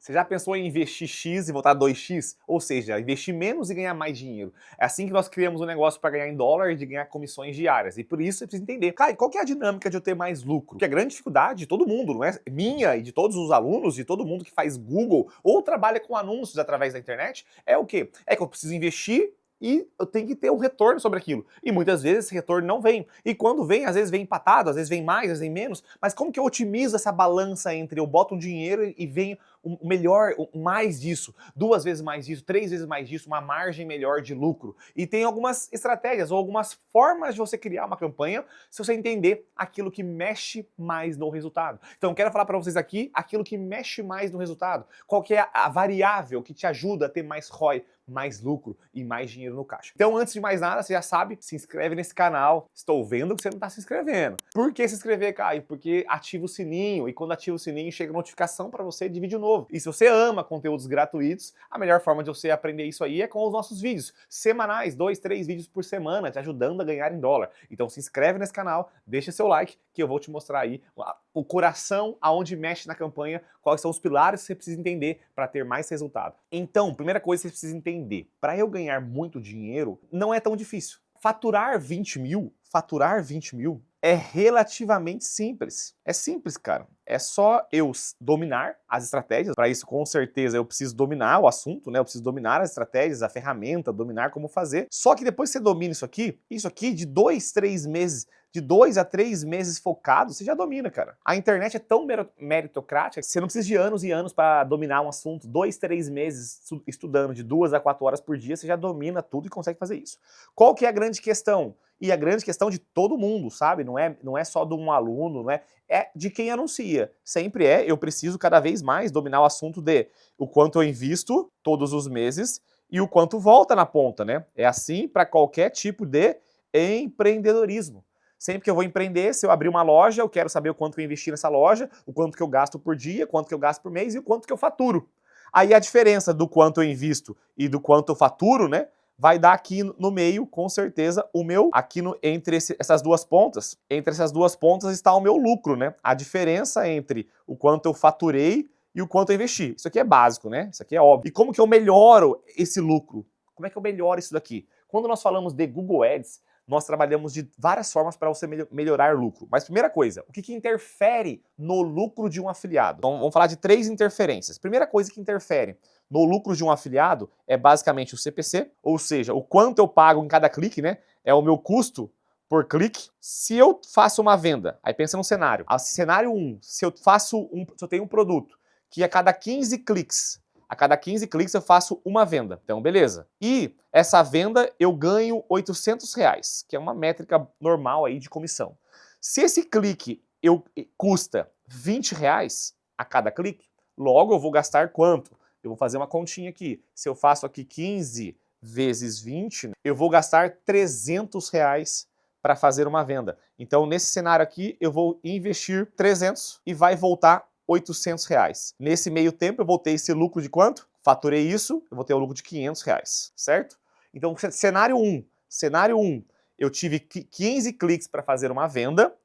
Você já pensou em investir X e voltar 2x? Ou seja, investir menos e ganhar mais dinheiro. É assim que nós criamos um negócio para ganhar em dólar e de ganhar comissões diárias. E por isso você precisa entender, cara, qual que é a dinâmica de eu ter mais lucro? Porque a grande dificuldade de todo mundo, não é minha e de todos os alunos, de todo mundo que faz Google ou trabalha com anúncios através da internet, é o quê? É que eu preciso investir e eu tenho que ter um retorno sobre aquilo. E muitas vezes esse retorno não vem. E quando vem, às vezes vem empatado, às vezes vem mais, às vezes vem menos. Mas como que eu otimizo essa balança entre eu boto um dinheiro e vem o melhor, mais disso, 2 vezes mais disso, 3 vezes mais disso, uma margem melhor de lucro? E tem algumas estratégias ou algumas formas de você criar uma campanha se você entender aquilo que mexe mais no resultado. Então eu quero falar para vocês aqui aquilo que mexe mais no resultado. Qual que é a variável que te ajuda a ter mais ROI, mais lucro e mais dinheiro no caixa. Então, antes de mais nada, você já sabe, se inscreve nesse canal. Estou vendo que você não está se inscrevendo. Por que se inscrever, Caio? Porque ativa o sininho, e quando ativa o sininho, chega notificação para você de vídeo novo. E se você ama conteúdos gratuitos, a melhor forma de você aprender isso aí é com os nossos vídeos semanais, 2, 3 vídeos por semana, te ajudando a ganhar em dólar. Então se inscreve nesse canal, deixa seu like, que eu vou te mostrar aí o coração aonde mexe na campanha, quais são os pilares que você precisa entender para ter mais resultado. Então, primeira coisa que você precisa entender, para eu ganhar muito dinheiro, não é tão difícil. Faturar 20 mil é relativamente simples. É simples, cara. É só eu dominar as estratégias. Para isso, com certeza, eu preciso dominar o assunto, né? Eu preciso dominar as estratégias, a ferramenta, dominar como fazer. Só que depois que você domina isso aqui de 2, 3 meses, de 2 a 3 meses focado, você já domina, cara. A internet é tão meritocrática que você não precisa de anos e anos para dominar um assunto. 2, 3 meses estudando de 2 a 4 horas por dia, você já domina tudo e consegue fazer isso. Qual que é a grande questão? E a grande questão de todo mundo, sabe? Não é só de um aluno, não é? É de quem anuncia. Sempre é, eu preciso cada vez mais dominar o assunto de o quanto eu invisto todos os meses e o quanto volta na ponta, né? É assim para qualquer tipo de empreendedorismo. Sempre que eu vou empreender, se eu abrir uma loja, eu quero saber o quanto que eu investi nessa loja, o quanto que eu gasto por dia, quanto que eu gasto por mês e o quanto que eu faturo. Aí a diferença do quanto eu invisto e do quanto eu faturo, né? Vai dar aqui no meio, com certeza, o meu, aqui entre essas duas pontas, está o meu lucro, né? A diferença entre o quanto eu faturei e o quanto eu investi. Isso aqui é básico, né? Isso aqui é óbvio. E como que eu melhoro esse lucro? Como é que eu melhoro isso daqui? Quando nós falamos de Google Ads, nós trabalhamos de várias formas para você melhorar lucro. Mas primeira coisa, o que interfere no lucro de um afiliado? Então vamos falar de 3 interferências. Primeira coisa que interfere no lucro de um afiliado é basicamente o CPC, ou seja, o quanto eu pago em cada clique, né? É o meu custo por clique. Se eu faço uma venda, aí pensa no cenário. Cenário 1, se eu tenho um produto que a cada 15 cliques eu faço uma venda. Então, beleza. E essa venda eu ganho R$800, que é uma métrica normal aí de comissão. Se esse clique custa R$20 a cada clique, logo eu vou gastar quanto? Eu vou fazer uma continha aqui. Se eu faço aqui 15 vezes 20, eu vou gastar R$300 para fazer uma venda. Então, nesse cenário aqui, eu vou investir 300 e vai voltar R$800. Nesse meio tempo, eu vou ter esse lucro de quanto? Faturei isso, eu vou ter o lucro de R$500, certo? Então, cenário 1, eu tive 15 cliques para fazer uma venda,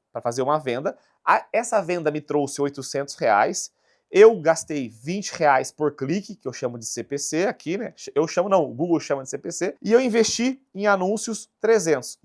essa venda me trouxe R$800, eu gastei R$20 por clique, que eu chamo de CPC aqui, né? O Google chama de CPC, e eu investi em anúncios 300.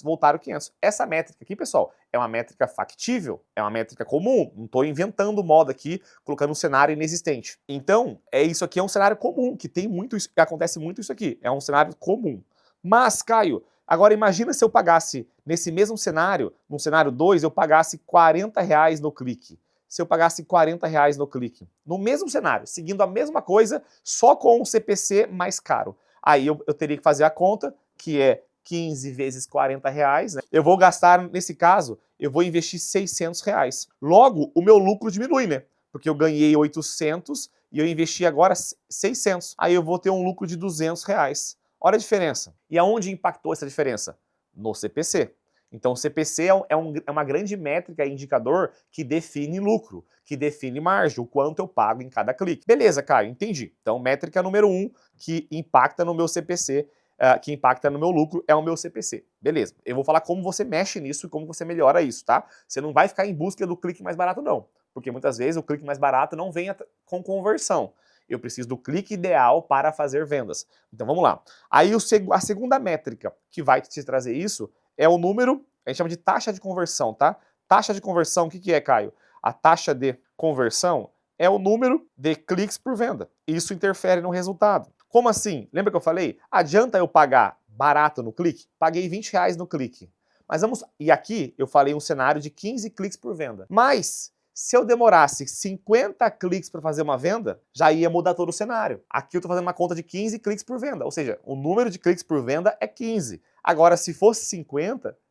Voltaram 500. Essa métrica aqui, pessoal, é uma métrica factível, é uma métrica comum. Não estou inventando moda aqui, colocando um cenário inexistente. Então, isso aqui é um cenário comum, que tem muito isso, que acontece muito isso aqui. É um cenário comum. Mas, Caio, agora imagina se eu pagasse, nesse mesmo cenário, no cenário 2, eu pagasse R$40 no clique. Se eu pagasse R$40 no clique. No mesmo cenário, seguindo a mesma coisa, só com um CPC mais caro. Aí eu teria que fazer a conta, que é 15 vezes R$40, né? Eu vou gastar, nesse caso, eu vou investir R$600. Logo, o meu lucro diminui, né? Porque eu ganhei 800 e eu investi agora 600. Aí eu vou ter um lucro de R$200. Olha a diferença. E aonde impactou essa diferença? No CPC. Então, o CPC é uma grande métrica, indicador que define lucro, que define margem, o quanto eu pago em cada clique. Beleza, Caio, entendi. Então, métrica número 1 que impacta no meu CPC, que impacta no meu lucro, é o meu CPC. Beleza, eu vou falar como você mexe nisso e como você melhora isso, tá? Você não vai ficar em busca do clique mais barato, não. porque muitas vezes o clique mais barato não vem com conversão. Eu preciso do clique ideal para fazer vendas. Então vamos lá. Aí a segunda métrica que vai te trazer isso é o número, a gente chama de taxa de conversão, tá? Taxa de conversão, o que é, Caio? A taxa de conversão é o número de cliques por venda. Isso interfere no resultado. Como assim? Lembra que eu falei? Adianta eu pagar barato no clique? Paguei R$20 no clique. Mas vamos. E aqui eu falei um cenário de 15 cliques por venda. Mas se eu demorasse 50 cliques para fazer uma venda, já ia mudar todo o cenário. Aqui eu estou fazendo uma conta de 15 cliques por venda, ou seja, o número de cliques por venda é 15. Agora, se fosse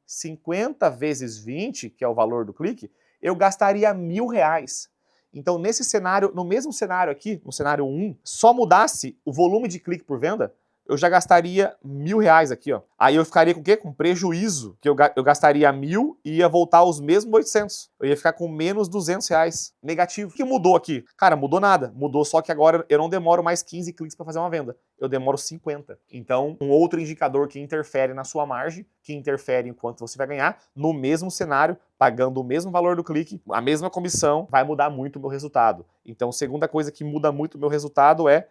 50 vezes 20, que é o valor do clique, eu gastaria R$1.000. Então, nesse cenário, no mesmo cenário aqui, no cenário 1, só mudasse o volume de clique por venda, eu já gastaria R$1.000 aqui, ó. Aí eu ficaria com o quê? Com prejuízo, que eu gastaria 1.000 e ia voltar aos mesmos 800. Eu ia ficar com menos R$200 negativo. O que mudou aqui? Cara, mudou nada. Mudou só que agora eu não demoro mais 15 cliques para fazer uma venda. Eu demoro 50. Então, um outro indicador que interfere na sua margem, que interfere em quanto você vai ganhar, no mesmo cenário, pagando o mesmo valor do clique, a mesma comissão, vai mudar muito o meu resultado. Então, segunda coisa que muda muito o meu resultado é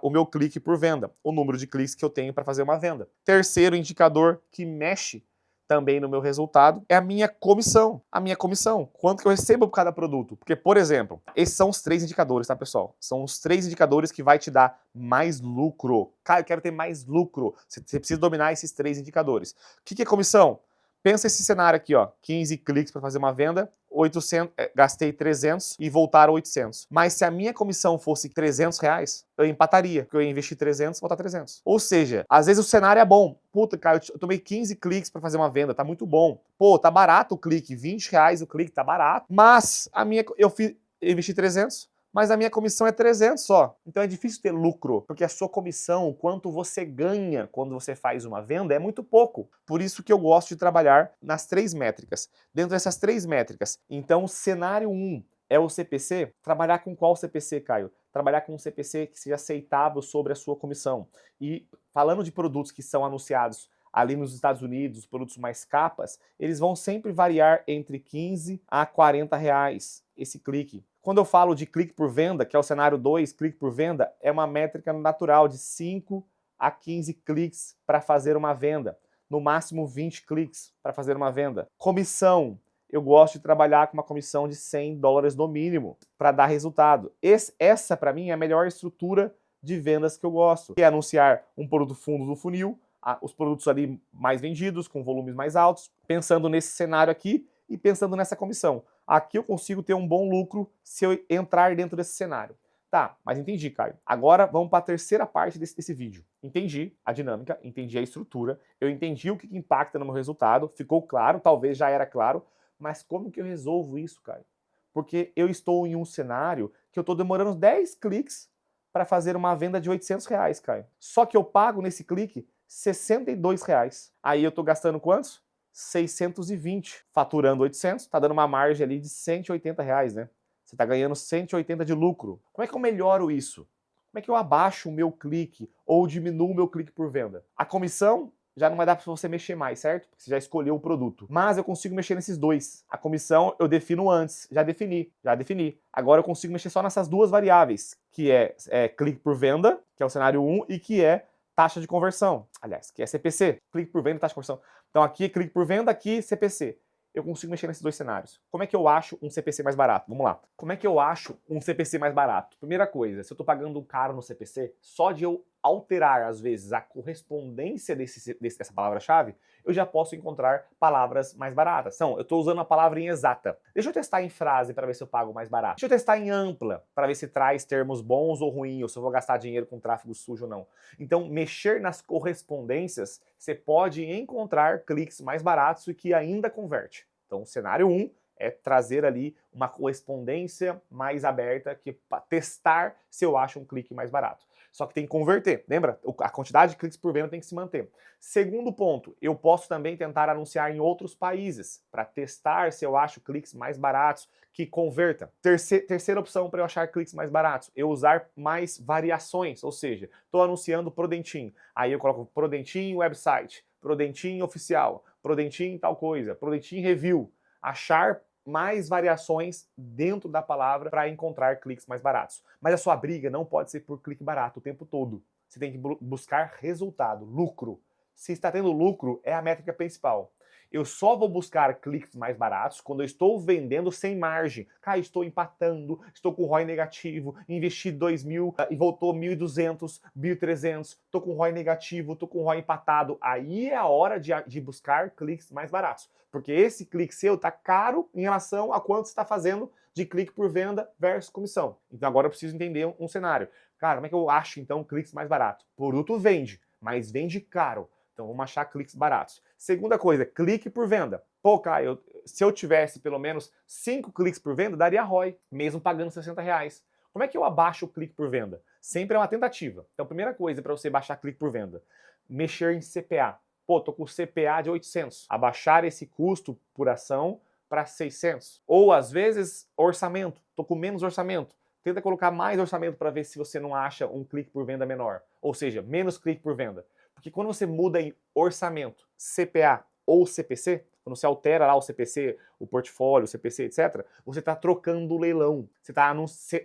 o meu clique por venda, o número de cliques que eu tenho para fazer uma venda. Terceiro indicador que mexe também no meu resultado é a minha comissão. A minha comissão, quanto que eu recebo por cada produto. Porque, por exemplo, esses são os 3 indicadores, tá, pessoal? São os 3 indicadores que vai te dar mais lucro. Cara, eu quero ter mais lucro. Você precisa dominar esses 3 indicadores. O que é comissão? Pensa esse cenário aqui, ó, 15 cliques para fazer uma venda, 800, gastei 300 e voltaram 800. Mas se a minha comissão fosse R$300, eu empataria, porque eu ia investir 300 e voltar 300. Ou seja, às vezes o cenário é bom. Puta, cara, eu tomei 15 cliques para fazer uma venda, tá muito bom. Pô, tá barato o clique, R$20 o clique, tá barato. Mas eu investi 300, mas a minha comissão é 300 só. Então é difícil ter lucro, porque a sua comissão, o quanto você ganha quando você faz uma venda, é muito pouco. Por isso que eu gosto de trabalhar nas 3 métricas. Dentro dessas 3 métricas, então cenário 1 é o CPC. Trabalhar com qual CPC, Caio? Trabalhar com um CPC que seja aceitável sobre a sua comissão. E falando de produtos que são anunciados ali nos Estados Unidos, os produtos mais capas, eles vão sempre variar entre 15 a R$40 esse clique. Quando eu falo de clique por venda, que é o cenário 2, clique por venda, é uma métrica natural de 5 a 15 cliques para fazer uma venda. No máximo 20 cliques para fazer uma venda. Comissão. Eu gosto de trabalhar com uma comissão de $100 no mínimo para dar resultado. Essa, para mim, é a melhor estrutura de vendas que eu gosto. Que é anunciar um produto fundo do funil, os produtos ali mais vendidos, com volumes mais altos, pensando nesse cenário aqui e pensando nessa comissão. Aqui eu consigo ter um bom lucro se eu entrar dentro desse cenário. Tá, mas entendi, Caio. Agora vamos para a terceira parte desse vídeo. Entendi a dinâmica, entendi a estrutura, eu entendi o que impacta no meu resultado, ficou claro, talvez já era claro, mas como que eu resolvo isso, Caio? Porque eu estou em um cenário que eu estou demorando 10 cliques para fazer uma venda de R$800, Caio. Só que eu pago nesse clique R$62. Aí eu estou gastando quantos? 620, faturando 800, tá dando uma margem ali de R$180, né? Você tá ganhando 180 de lucro. Como é que eu melhoro isso? Como é que eu abaixo o meu clique ou diminuo o meu clique por venda? A comissão já não vai dar para você mexer mais, certo? Porque você já escolheu o produto. Mas eu consigo mexer nesses dois. A comissão eu defino antes, já defini. Agora eu consigo mexer só nessas duas variáveis, que é clique por venda, que é o cenário 1, e que é taxa de conversão. Aliás, que é CPC, clique por venda e taxa de conversão. Então aqui é clique por venda, aqui CPC. Eu consigo mexer nesses dois cenários. Como é que eu acho um CPC mais barato? Vamos lá. Como é que eu acho um CPC mais barato? Primeira coisa, se eu estou pagando caro no CPC, só de eu alterar, às vezes, a correspondência dessa palavra-chave, eu já posso encontrar palavras mais baratas. Então, eu estou usando a palavra em exata. Deixa eu testar em frase para ver se eu pago mais barato. Deixa eu testar em ampla para ver se traz termos bons ou ruins, ou se eu vou gastar dinheiro com tráfego sujo ou não. Então, mexer nas correspondências, você pode encontrar cliques mais baratos e que ainda converte. Então, cenário 1 é trazer ali uma correspondência mais aberta para testar se eu acho um clique mais barato. Só que tem que converter, lembra? A quantidade de cliques por venda tem que se manter. Segundo ponto, eu posso também tentar anunciar em outros países para testar se eu acho cliques mais baratos que converta. Terceira opção para eu achar cliques mais baratos, eu usar mais variações, ou seja, estou anunciando Prodentim, aí eu coloco Prodentim website, Prodentim oficial, Prodentim tal coisa, Prodentim review, achar mais variações dentro da palavra para encontrar cliques mais baratos. Mas a sua briga não pode ser por clique barato o tempo todo. Você tem que buscar resultado, lucro. Se está tendo lucro, é a métrica principal. Eu só vou buscar cliques mais baratos quando eu estou vendendo sem margem. Cara, estou empatando, estou com ROI negativo, investi 2.000 e voltou 1.200, 1.300, estou com ROI negativo, estou com ROI empatado. Aí é a hora de buscar cliques mais baratos. Porque esse clique seu está caro em relação a quanto você está fazendo de clique por venda versus comissão. Então agora eu preciso entender um cenário. Cara, como é que eu acho então cliques mais baratos? Produto vende, mas vende caro. Então vamos achar cliques baratos. Segunda coisa, clique por venda. Pô, Caio, se eu tivesse pelo menos 5 cliques por venda, daria ROI, mesmo pagando R$60. Como é que eu abaixo o clique por venda? Sempre é uma tentativa. Então, primeira coisa para você baixar clique por venda, mexer em CPA. Pô, tô com CPA de 800. Abaixar esse custo por ação para 600. Ou, às vezes, orçamento. Tô com menos orçamento. Tenta colocar mais orçamento para ver se você não acha um clique por venda menor. Ou seja, menos clique por venda. Porque quando você muda em orçamento, CPA ou CPC, quando você altera lá o CPC, o portfólio, o CPC, etc., você está trocando o leilão. Você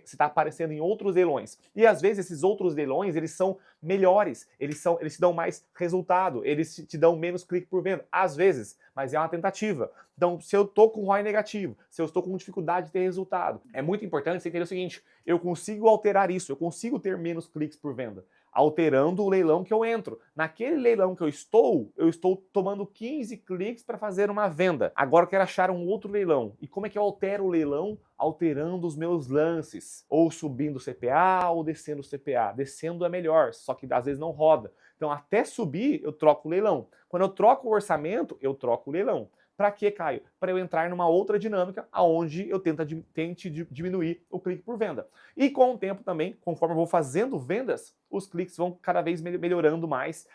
está aparecendo em outros leilões. E às vezes esses outros leilões, eles são melhores, eles te dão mais resultado, eles te dão menos clique por venda. Às vezes, mas é uma tentativa. Então, se eu estou com ROI negativo, se eu estou com dificuldade de ter resultado, é muito importante você entender o seguinte, eu consigo alterar isso, eu consigo ter menos cliques por venda, alterando o leilão que eu entro. Naquele leilão que eu estou tomando 15 cliques para fazer uma venda. Agora eu quero achar um outro leilão. E como é que eu altero o leilão? Alterando os meus lances. Ou subindo o CPA ou descendo o CPA. Descendo é melhor, só que às vezes não roda. Então até subir eu troco o leilão. Quando eu troco o orçamento, eu troco o leilão. Para quê, Caio? Para eu entrar numa outra dinâmica onde eu tente diminuir o clique por venda. E com o tempo também, conforme eu vou fazendo vendas, os cliques vão cada vez melhorando mais,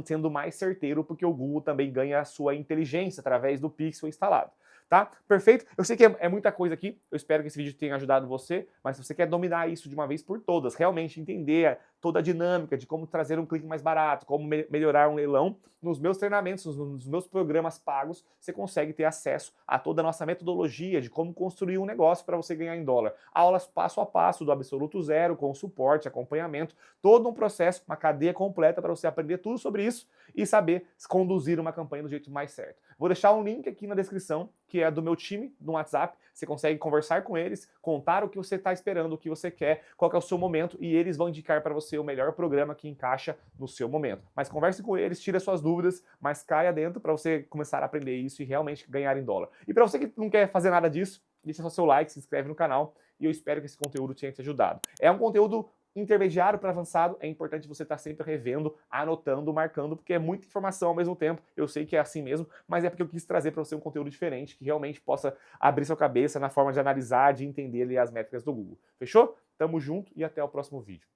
sendo mais certeiro, porque o Google também ganha a sua inteligência através do pixel instalado. Tá? Perfeito? Eu sei que é muita coisa aqui, eu espero que esse vídeo tenha ajudado você, mas se você quer dominar isso de uma vez por todas, realmente entender toda a dinâmica de como trazer um clique mais barato, como melhorar um leilão, nos meus treinamentos, nos meus programas pagos, você consegue ter acesso a toda a nossa metodologia de como construir um negócio para você ganhar em dólar. Aulas passo a passo, do absoluto zero, com suporte, acompanhamento, todo um processo, uma cadeia completa para você aprender tudo sobre isso e saber conduzir uma campanha do jeito mais certo. Vou deixar um link aqui na descrição, que é do meu time no WhatsApp. Você consegue conversar com eles, contar o que você está esperando, o que você quer, qual que é o seu momento, e eles vão indicar para você o melhor programa que encaixa no seu momento. Mas converse com eles, tire as suas dúvidas, mas caia dentro para você começar a aprender isso e realmente ganhar em dólar. E para você que não quer fazer nada disso, deixa só seu like, se inscreve no canal, e eu espero que esse conteúdo tenha te ajudado. É um conteúdo intermediário para avançado, é importante você estar sempre revendo, anotando, marcando, porque é muita informação ao mesmo tempo. Eu sei que é assim mesmo, mas é porque eu quis trazer para você um conteúdo diferente, que realmente possa abrir sua cabeça na forma de analisar, de entender ali as métricas do Google. Fechou? Tamo junto e até o próximo vídeo.